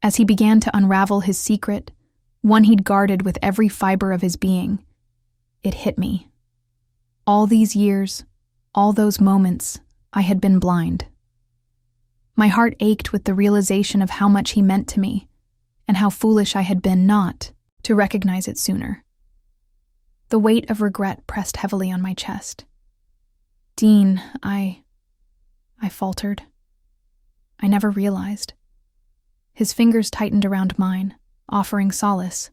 As he began to unravel his secret, one he'd guarded with every fiber of his being, it hit me. All these years, all those moments, I had been blind. My heart ached with the realization of how much he meant to me, and how foolish I had been not to recognize it sooner. The weight of regret pressed heavily on my chest. Dean, I faltered. I never realized. His fingers tightened around mine, offering solace.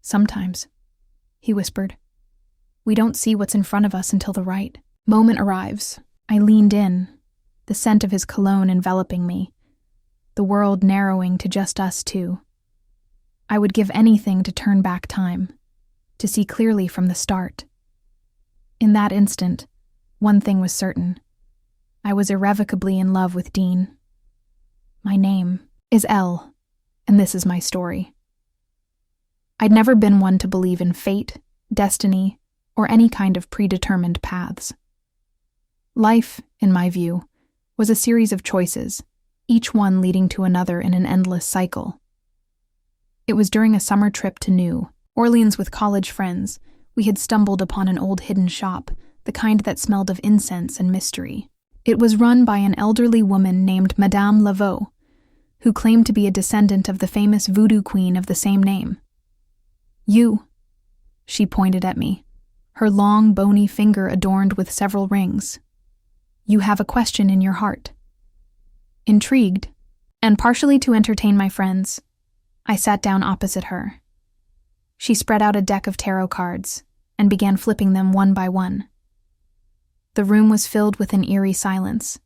Sometimes, he whispered, we don't see what's in front of us until the right moment arrives. I leaned in, the scent of his cologne enveloping me, the world narrowing to just us two. I would give anything to turn back time, to see clearly from the start. In that instant, one thing was certain. I was irrevocably in love with Dean. My name is Elle, and this is my story. I'd never been one to believe in fate, destiny, or any kind of predetermined paths. Life, in my view, was a series of choices, each one leading to another in an endless cycle. It was during a summer trip to New Orleans with college friends. We had stumbled upon an old hidden shop, the kind that smelled of incense and mystery. It was run by an elderly woman named Madame Laveau, who claimed to be a descendant of the famous voodoo queen of the same name. You, she pointed at me, her long, bony finger adorned with several rings. You have a question in your heart. Intrigued, and partially to entertain my friends, I sat down opposite her. She spread out a deck of tarot cards and began flipping them one by one. The room was filled with an eerie silence,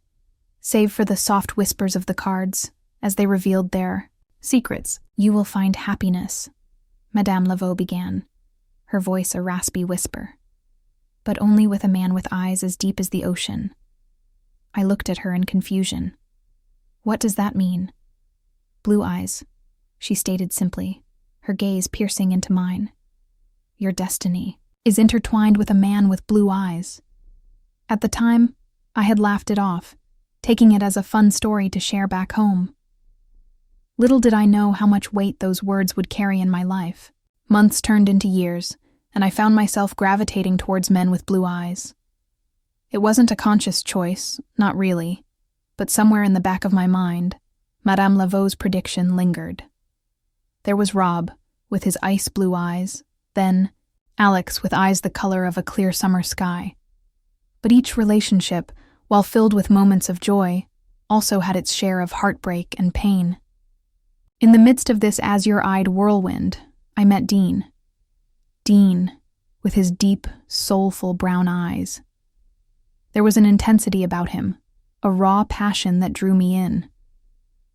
save for the soft whispers of the cards as they revealed their secrets. You will find happiness, Madame Laveau began, her voice a raspy whisper, but only with a man with eyes as deep as the ocean. I looked at her in confusion. What does that mean? Blue eyes, she stated simply, her gaze piercing into mine. Your destiny is intertwined with a man with blue eyes. At the time, I had laughed it off, taking it as a fun story to share back home. Little did I know how much weight those words would carry in my life. Months turned into years, and I found myself gravitating towards men with blue eyes. It wasn't a conscious choice, not really, but somewhere in the back of my mind, Madame Lavau's prediction lingered. There was Rob, with his ice blue eyes, then Alex with eyes the color of a clear summer sky. But each relationship, while filled with moments of joy, also had its share of heartbreak and pain. In the midst of this azure-eyed whirlwind, I met Dean. Dean, with his deep, soulful brown eyes. There was an intensity about him, a raw passion that drew me in.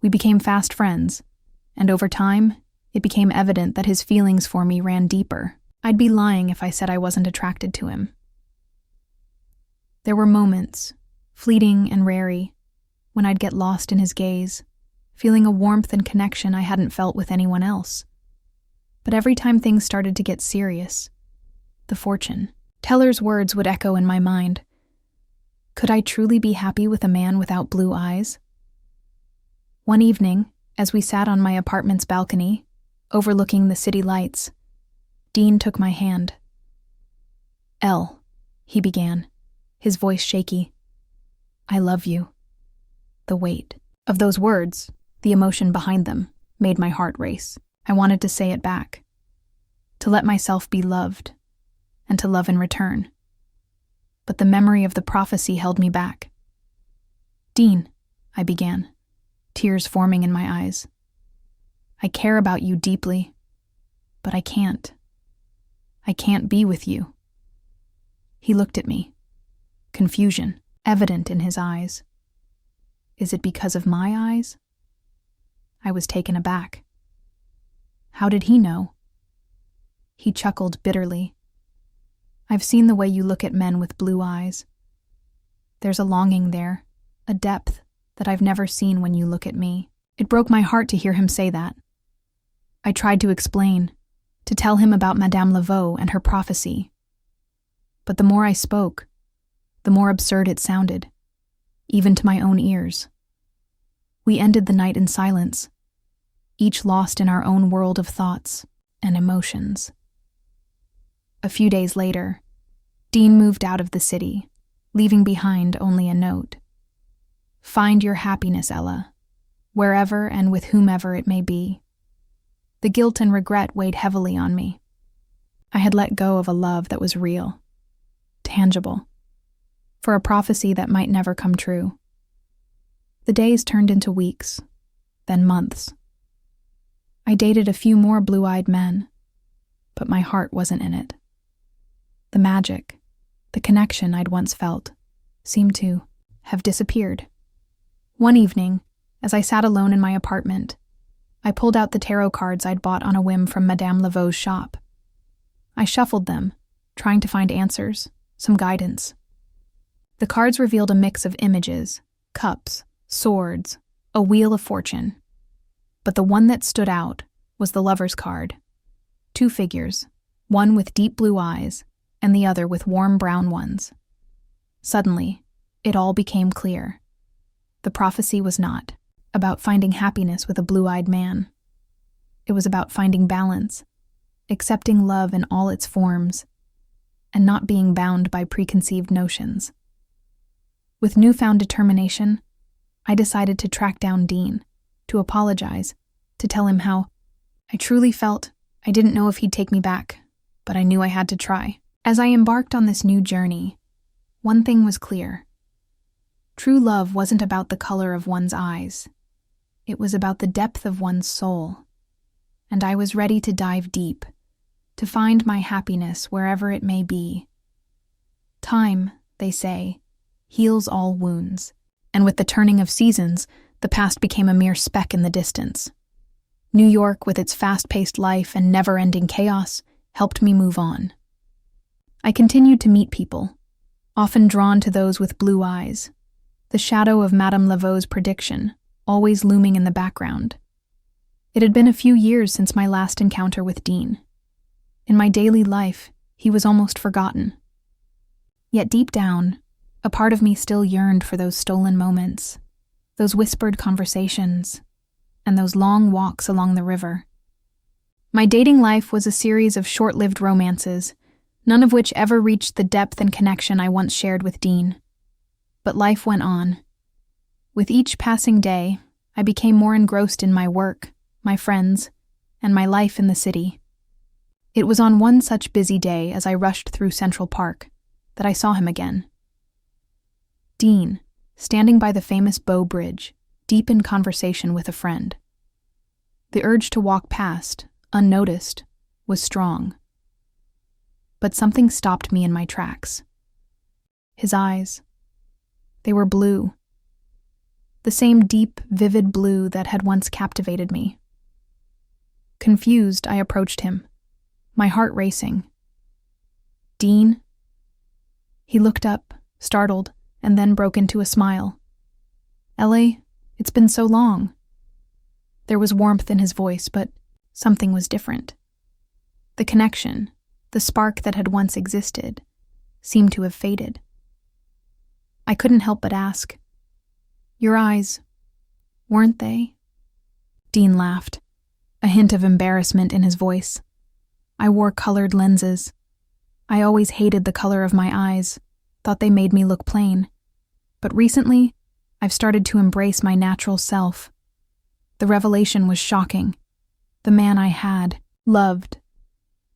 We became fast friends, and over time, it became evident that his feelings for me ran deeper. I'd be lying if I said I wasn't attracted to him. There were moments, fleeting and rare, when I'd get lost in his gaze, feeling a warmth and connection I hadn't felt with anyone else. But every time things started to get serious, the fortune teller's words would echo in my mind. Could I truly be happy with a man without blue eyes? One evening, as we sat on my apartment's balcony, overlooking the city lights, Dean took my hand. Elle, he began, his voice shaky. I love you. The weight of those words, the emotion behind them, made my heart race. I wanted to say it back, to let myself be loved, and to love in return. But the memory of the prophecy held me back. Dean, I began, tears forming in my eyes. I care about you deeply, but I can't. I can't be with you. He looked at me, confusion evident in his eyes. Is it because of my eyes? I was taken aback. How did he know? He chuckled bitterly. I've seen the way you look at men with blue eyes. There's a longing there, a depth that I've never seen when you look at me. It broke my heart to hear him say that. I tried to explain, to tell him about Madame Laveau and her prophecy. But the more I spoke, the more absurd it sounded, even to my own ears. We ended the night in silence. each lost in our own world of thoughts and emotions. A few days later, Dean moved out of the city, leaving behind only a note. "Find your happiness, Ella, wherever and with whomever it may be." The guilt and regret weighed heavily on me. I had let go of a love that was real, tangible, for a prophecy that might never come true. The days turned into weeks, then months. I dated a few more blue-eyed men, but my heart wasn't in it. The magic, the connection I'd once felt, seemed to have disappeared. One evening, as I sat alone in my apartment, I pulled out the tarot cards I'd bought on a whim from Madame Laveau's shop. I shuffled them, trying to find answers, some guidance. The cards revealed a mix of images, cups, swords, a wheel of fortune. But the one that stood out was the Lover's card. 2 figures, one with deep blue eyes, and the other with warm brown ones. Suddenly, it all became clear. The prophecy was not about finding happiness with a blue-eyed man. It was about finding balance, accepting love in all its forms, and not being bound by preconceived notions. With newfound determination, I decided to track down Dean, to apologize, to tell him how I truly felt. I didn't know if he'd take me back, but I knew I had to try. As I embarked on this new journey, one thing was clear. True love wasn't about the color of one's eyes. It was about the depth of one's soul. And I was ready to dive deep, to find my happiness wherever it may be. Time, they say, heals all wounds. And with the turning of seasons, the past became a mere speck in the distance. New York, with its fast-paced life and never-ending chaos, helped me move on. I continued to meet people, often drawn to those with blue eyes, the shadow of Madame Laveau's prediction, always looming in the background. It had been a few years since my last encounter with Dean. In my daily life, he was almost forgotten. Yet deep down, a part of me still yearned for those stolen moments, those whispered conversations, and those long walks along the river. My dating life was a series of short-lived romances, none of which ever reached the depth and connection I once shared with Dean. But life went on. With each passing day, I became more engrossed in my work, my friends, and my life in the city. It was on one such busy day as I rushed through Central Park that I saw him again. Dean, standing by the famous Bow Bridge, deep in conversation with a friend. The urge to walk past, unnoticed, was strong. But something stopped me in my tracks. His eyes. They were blue. The same deep, vivid blue that had once captivated me. Confused, I approached him, my heart racing. "Dean?" He looked up, startled, and then broke into a smile. "Ellie, it's been so long." There was warmth in his voice, but something was different. The connection, the spark that had once existed, seemed to have faded. I couldn't help but ask, "Your eyes, weren't they?" Dean laughed, a hint of embarrassment in his voice. "I wore colored lenses. I always hated the color of my eyes, thought they made me look plain. But recently, I've started to embrace my natural self. The revelation was shocking. The man I had loved,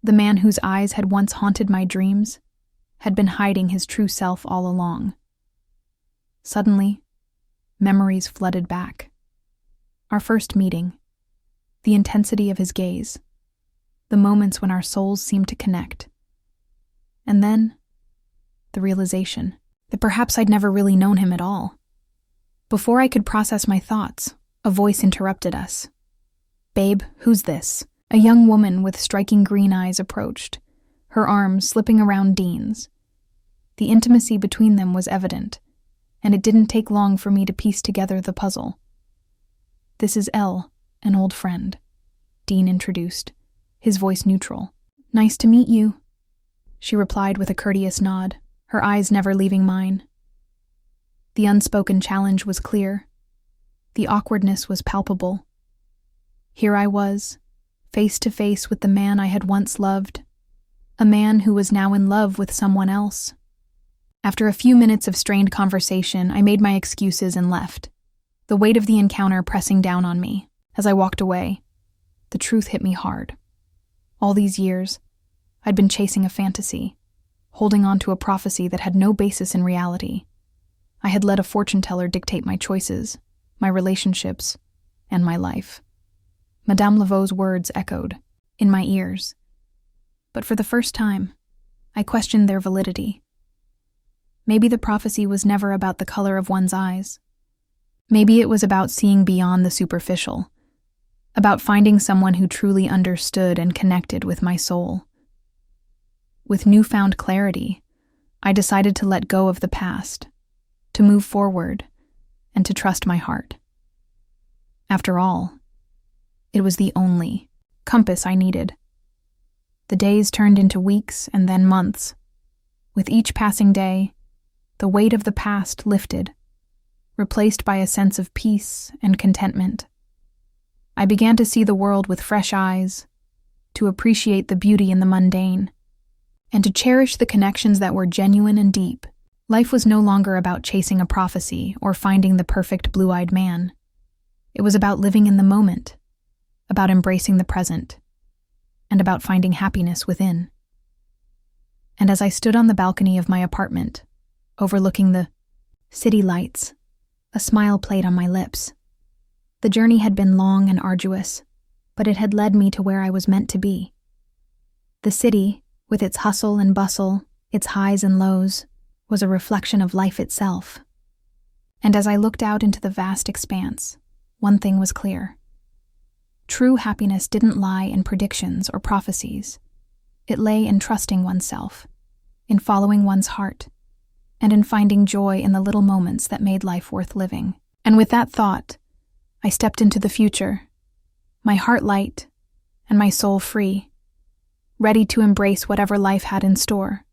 the man whose eyes had once haunted my dreams, had been hiding his true self all along. Suddenly, memories flooded back. Our first meeting, the intensity of his gaze, the moments when our souls seemed to connect. And then, the realization that perhaps I'd never really known him at all. Before I could process my thoughts, a voice interrupted us. "Babe, who's this?" A young woman with striking green eyes approached, her arms slipping around Dean's. The intimacy between them was evident, and it didn't take long for me to piece together the puzzle. "This is Elle, an old friend," Dean introduced, his voice neutral. "Nice to meet you," she replied with a courteous nod, her eyes never leaving mine. The unspoken challenge was clear. The awkwardness was palpable. Here I was, face to face with the man I had once loved, a man who was now in love with someone else. After a few minutes of strained conversation, I made my excuses and left, the weight of the encounter pressing down on me. As I walked away, the truth hit me hard. All these years, I'd been chasing a fantasy, holding on to a prophecy that had no basis in reality. I had let a fortune teller dictate my choices, my relationships, and my life. Madame Laveau's words echoed in my ears. But for the first time, I questioned their validity. Maybe the prophecy was never about the color of one's eyes. Maybe it was about seeing beyond the superficial, about finding someone who truly understood and connected with my soul. With newfound clarity, I decided to let go of the past, to move forward, and to trust my heart. After all, it was the only compass I needed. The days turned into weeks and then months. With each passing day, the weight of the past lifted, replaced by a sense of peace and contentment. I began to see the world with fresh eyes, to appreciate the beauty in the mundane, and to cherish the connections that were genuine and deep. Life was no longer about chasing a prophecy or finding the perfect blue-eyed man. It was about living in the moment, about embracing the present, and about finding happiness within. And as I stood on the balcony of my apartment, overlooking the city lights, a smile played on my lips. The journey had been long and arduous, but it had led me to where I was meant to be. The city, with its hustle and bustle, its highs and lows, was a reflection of life itself. And as I looked out into the vast expanse, one thing was clear. True happiness didn't lie in predictions or prophecies. It lay in trusting oneself, in following one's heart, and in finding joy in the little moments that made life worth living. And with that thought, I stepped into the future, my heart light and my soul free, ready to embrace whatever life had in store.